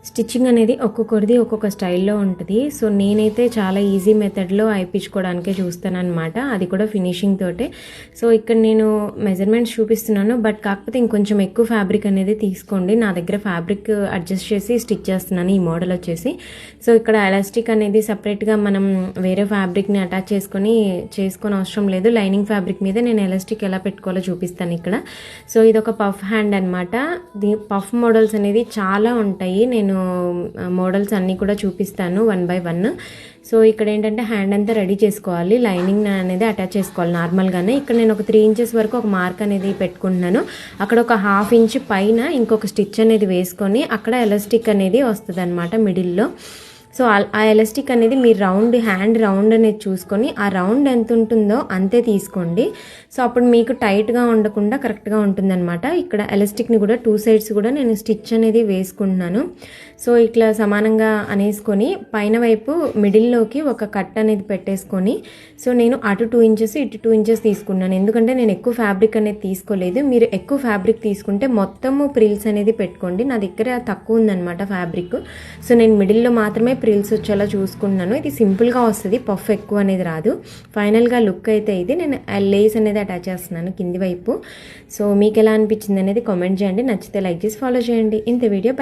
Stitching అనేది ఒక్కొక్కరిది ఒక్కొక్క స్టైల్లో ఉంటుంది. సో నేనైతే చాలా ఈజీ మెథడ్లో అయిపించుకోవడానికే చూస్తానన్నమాట, అది కూడా ఫినిషింగ్ తోటే. సో ఇక్కడ నేను మెజర్మెంట్స్ చూపిస్తున్నాను, బట్ కాకపోతే ఇంకొంచెం ఎక్కువ ఫ్యాబ్రిక్ అనేది తీసుకోండి. నా దగ్గర ఫ్యాబ్రిక్ అడ్జస్ట్ చేసి స్టిచ్ చేస్తున్నాను ఈ మోడల్ వచ్చేసి. సో ఇక్కడ ఎలాస్టిక్ అనేది సపరేట్గా మనం వేరే ఫ్యాబ్రిక్ని అటాచ్ చేసుకొని అవసరం లేదు. లైనింగ్ ఫ్యాబ్రిక్ మీద నేను ఎలాస్టిక్ ఎలా పెట్టుకోవాలో చూపిస్తాను ఇక్కడ. సో ఇది ఒక పఫ్ హ్యాండ్ అనమాట. పఫ్ మోడల్స్ అనేది చాలా ఉంటాయి, నేను మోడల్స్ అన్నీ కూడా చూపిస్తాను 1 by 1. సో ఇక్కడ ఏంటంటే హ్యాండ్ అంతా రెడీ చేసుకోవాలి, లైనింగ్ అనేది అటాచ్ చేసుకోవాలి నార్మల్గానే. ఇక్కడ నేను ఒక 3 inches వరకు ఒక మార్క్ అనేది పెట్టుకుంటున్నాను. అక్కడ ఒక 1/2 inch పైన ఇంకొక స్టిచ్ అనేది వేసుకొని అక్కడ ఎలాస్టిక్ అనేది వస్తుంది అనమాట మిడిల్లో. సో ఆ ఎలాస్టిక్ అనేది మీరు హ్యాండ్ రౌండ్ అనేది చూసుకొని ఆ రౌండ్ ఎంత ఉంటుందో అంతే తీసుకోండి. సో అప్పుడు మీకు టైట్గా ఉండకుండా కరెక్ట్గా ఉంటుందన్నమాట. ఇక్కడ ఎలాస్టిక్ని కూడా 2 sides కూడా నేను స్టిచ్ అనేది వేసుకుంటున్నాను. సో ఇట్లా సమానంగా అనేసుకొని పైన వైపు మిడిల్లోకి ఒక కట్ అనేది పెట్టేసుకొని, సో నేను అటు 2 inches ఇటు 2 inches తీసుకున్నాను, ఎందుకంటే నేను ఎక్కువ ఫ్యాబ్రిక్ అనేది తీసుకోలేదు. మీరు ఎక్కువ ఫ్యాబ్రిక్ తీసుకుంటే మొత్తము ప్రిల్స్ అనేది పెట్టుకోండి. నా దగ్గర తక్కువ ఉందన్నమాట ఫ్యాబ్రిక్, సో నేను మిడిల్లో మాత్రమే ప్రిల్స్ వచ్చేలా చూసుకుంటున్నాను. ఇది సింపుల్గా వస్తుంది, పఫ్ ఎక్కువ అనేది రాదు. ఫైనల్గా లుక్ అయితే ఇది. నేను లేస్ అనేది అటాచ్ చేస్తున్నాను కింది వైపు. సో మీకు ఎలా అనిపించింది అనేది కామెంట్ చేయండి. నచ్చితే లైక్ చేసి ఫాలో చేయండి. ఇంత వీడియో